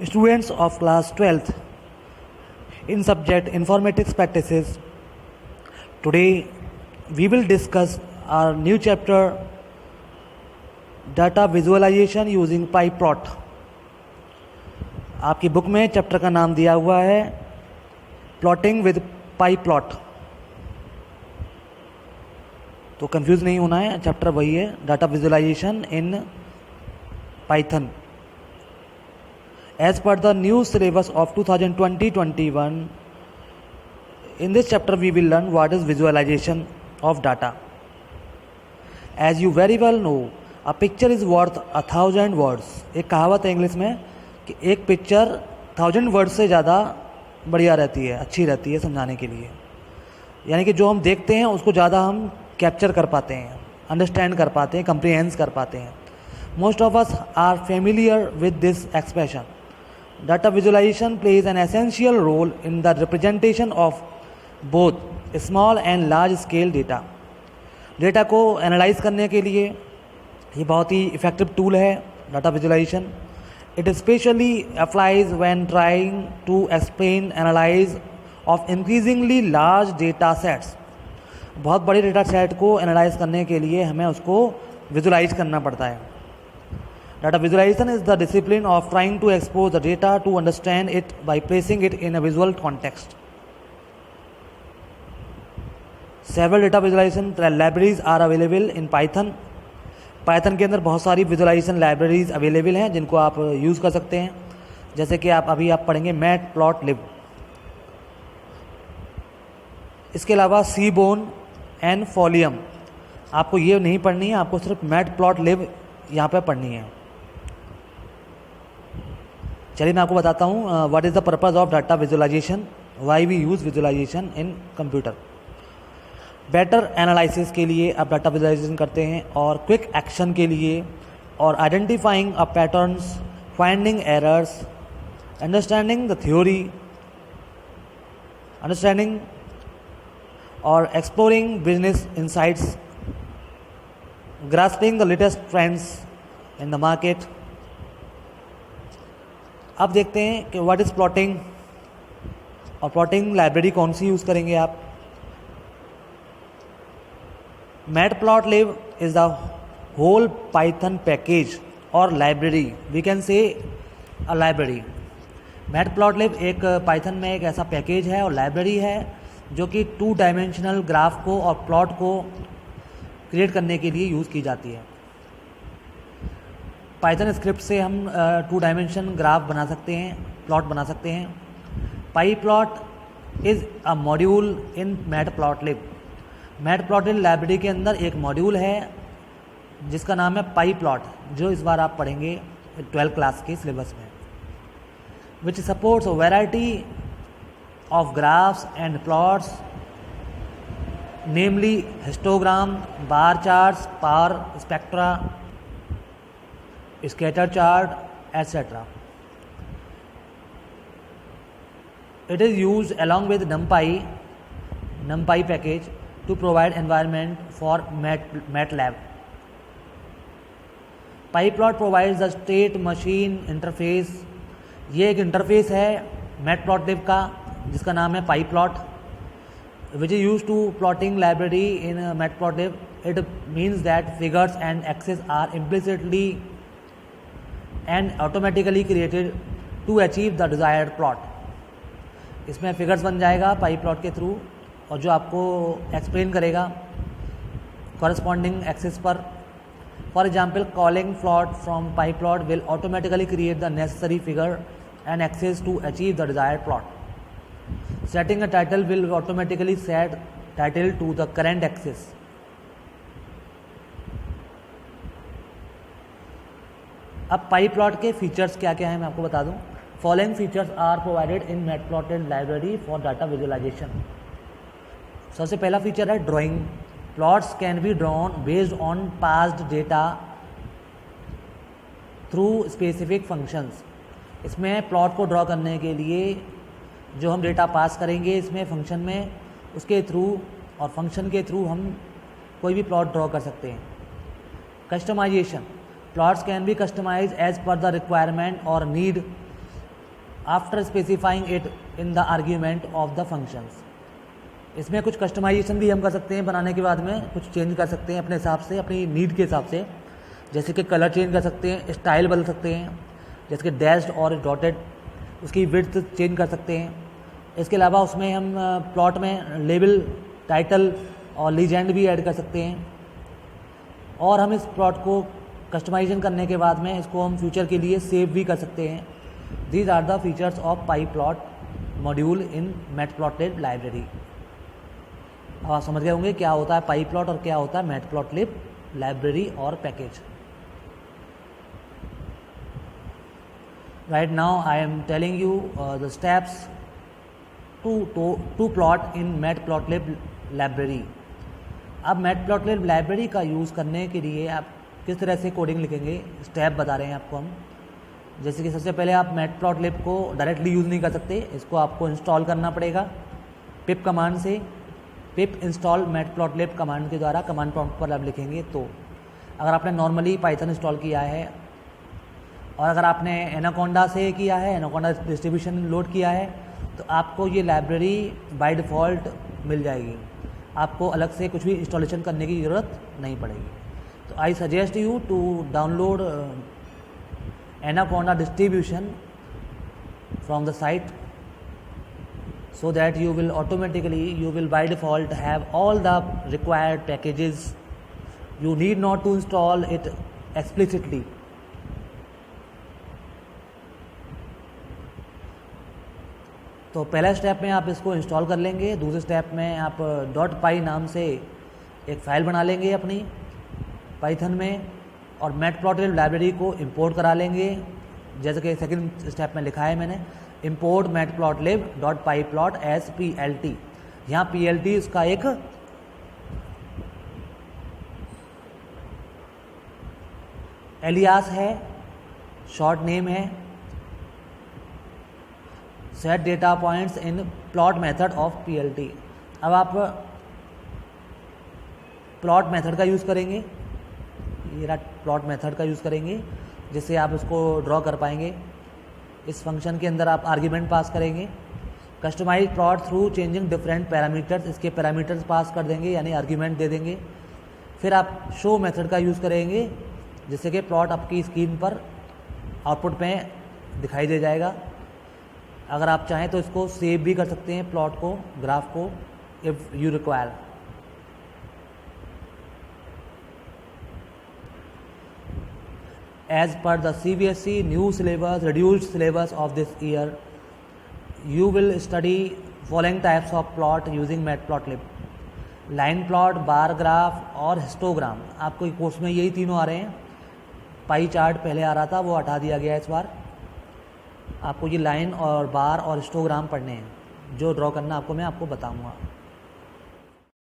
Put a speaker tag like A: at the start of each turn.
A: Students of class 12th in subject informatics practices. Today we will discuss our new chapter data visualization using PyPlot. आपकी book में chapter का नाम दिया हुआ है प्लॉटिंग विद PyPlot. तो कंफ्यूज नहीं होना है, चैप्टर वही है, data visualisation in Python. As per the new syllabus of 2020-21, in this chapter we will learn what is visualization of data. As you very well know, a picture is worth 1,000 words. एक कहावत है English में कि एक picture 1,000 words से ज़्यादा बढ़िया रहती है, अच्छी रहती है समझाने के लिए. यानी कि जो हम देखते हैं उसको ज़्यादा हम कैप्चर कर पाते हैं, अंडरस्टैंड कर पाते हैं, कंप्रीहेंस कर पाते हैं. Most of us are familiar with this expression. Data visualization plays an essential role in the representation of both small and large scale data. Data को एनालाइज करने के लिए ये बहुत ही इफेक्टिव टूल है data visualisation. It specially applies when trying to explain analyse of increasingly large data sets. बहुत बड़े डेटा सेट को एनालाइज करने के लिए हमें उसको विजुअलाइज करना पड़ता है. Data visualization is the discipline of trying to expose the data to understand it by placing it in a visual context. Several data visualization libraries are available in Python. Python के अंदर बहुत सारी visualization libraries available हैं जिनको आप use कर सकते हैं. जैसे कि आप पढ़ेंगे Matplotlib. इसके अलावा Seaborn and Folium. आपको ये नहीं पढ़नी है, आपको सिर्फ Matplotlib यहाँ पे पढ़नी है. चलिए मैं आपको बताता हूँ what is the purpose of data visualisation, why we use visualisation in computer. Better analysis के लिए आप डाटा विजुअलाइजेशन करते हैं, और क्विक एक्शन के लिए, और identifying a patterns, finding errors, understanding the theory, understanding और exploring business insights, grasping the latest trends in the market. अब देखते हैं कि व्हाट इज़ प्लॉटिंग, और प्लॉटिंग लाइब्रेरी कौन सी यूज़ करेंगे आप. Matplotlib is the whole Python package और library, we can say a library. Matplotlib एक पाइथन में एक ऐसा पैकेज है और लाइब्रेरी है जो कि 2 डायमेंशनल ग्राफ को और प्लॉट को क्रिएट करने के लिए यूज़ की जाती है. पाइथन स्क्रिप्ट से हम 2 डायमेंशन ग्राफ बना सकते हैं, प्लॉट बना सकते हैं. PyPlot is a module in matplotlib. Matplotlib library के अंदर एक मॉड्यूल है जिसका नाम है PyPlot, जो इस बार आप पढ़ेंगे 12th क्लास के सिलेबस में, which supports variety of graphs and plots, namely histogram, bar charts, power spectra, scatter chart, etc. It is used along with NumPy package to provide environment for MATLAB. PyPlot provides the state machine interface. ये एक interface है matplotlib का जिसका नाम है PyPlot, which is used to plotting library in Matplotlib. It means that figures and axes are implicitly and automatically created to achieve the desired plot. इसमें figures बन जाएगा PyPlot के थ्रू, और जो आपको एक्सप्लेन करेगा कॉरस्पॉन्डिंग एक्सिस पर. For example, calling plot from PyPlot will automatically create the necessary figure and axis to achieve the desired plot. Setting a title will automatically set title to the current axis. अब PyPlot के features क्या क्या हैं मैं आपको बता दूं. Following features are provided in Matplotlib library for data visualisation. सबसे पहला फीचर है drawing. Plots can be drawn based on passed data through specific functions. इसमें प्लॉट को ड्रॉ करने के लिए जो हम डेटा पास करेंगे इसमें फंक्शन में, उसके थ्रू और फंक्शन के थ्रू हम कोई भी प्लॉट ड्रॉ कर सकते हैं. Customization. Plots can be customized as per the requirement or need after specifying it in the argument of the functions. इसमें कुछ कस्टमाइजेशन भी हम कर सकते हैं, बनाने के बाद में कुछ चेंज कर सकते हैं अपने हिसाब से, अपनी नीड के हिसाब से। जैसे कि कलर चेंज कर सकते हैं, स्टाइल बदल सकते हैं, जैसे कि डैश्ड और डॉटेड, उसकी विड्थ चेंज कर सकते हैं। इसके अलावा उसमें हम प्लॉट में लेबल, टाइटल और लीजेंड भी ऐड कर सकते हैं। और हम इस प्लॉट को कस्टमाइजेशन करने के बाद में इसको हम फ्यूचर के लिए सेव भी कर सकते हैं। These are the features of PyPlot module in Matplotlib library. अब आप समझ गए होंगे क्या होता है पाईप्लॉट और क्या होता है मैटप्लॉटलिब लाइब्रेरी और package. Right now I am telling you the steps to plot in Matplotlib library. अब मैटप्लॉटलिब लाइब्रेरी का यूज़ करने के लिए आप किस तरह से कोडिंग लिखेंगे, स्टेप बता रहे हैं आपको हम। जैसे कि सबसे पहले आप मैटप्लॉटलिब को डायरेक्टली यूज़ नहीं कर सकते, इसको आपको इंस्टॉल करना पड़ेगा पिप कमांड से। पिप इंस्टॉल मैटप्लॉटलिब कमांड के द्वारा कमांड प्रॉम्प्ट पर आप लिखेंगे। तो अगर आपने नॉर्मली पाइथन इंस्टॉल किया है और अगर आपने एनाकोंडा से किया है, एनाकोंडा डिस्ट्रीब्यूशन लोड किया है, तो आपको ये लाइब्रेरी बाय डिफ़ॉल्ट मिल जाएगी, आपको अलग से कुछ भी इंस्टॉलेशन करने की ज़रूरत नहीं पड़ेगी। तो I suggest you to download Anaconda distribution from the site so that you will by default have all the required packages. You need not to install it explicitly. तो पहला स्टेप में आप इसको इंस्टॉल कर लेंगे। दूसरे स्टेप में आप .py नाम से एक फ़ाइल बना लेंगे अपनी पाइथन में और मैटप्लॉटलिब लाइब्रेरी को इंपोर्ट करा लेंगे। जैसे कि सेकंड स्टेप में लिखा है मैंने, import matplotlib.pyplot as plt। यहाँ plt इसका एक एलियास है, शॉर्ट नेम है। Set data points in plot method of plt। अब आप प्लॉट मेथड का यूज़ करेंगे, ये प्लॉट मेथड का यूज़ करेंगे जिससे आप इसको ड्रॉ कर पाएंगे। इस फंक्शन के अंदर आप आर्ग्यूमेंट पास करेंगे। Customise plot through changing different parameters, इसके पैरामीटर्स पास कर देंगे यानी आर्ग्यूमेंट दे देंगे। फिर आप शो मेथड का यूज़ करेंगे जिससे कि प्लॉट आपकी स्क्रीन पर आउटपुट में दिखाई दे जाएगा। अगर आप चाहें तो इसको सेव भी कर सकते हैं प्लॉट को, ग्राफ को, if you require. As per the CBSE new syllabus, reduced syllabus of this year, you will study following types of plot using matplotlib: line plot, bar graph और हिस्टोग्राम। आपको course में यही तीनों आ रहे हैं। Pie chart पहले आ रहा था, वो हटा दिया गया इस बार। आपको ये लाइन और बार और हिस्टोग्राम पढ़ने हैं, जो ड्रॉ करना आपको मैं आपको बताऊंगा।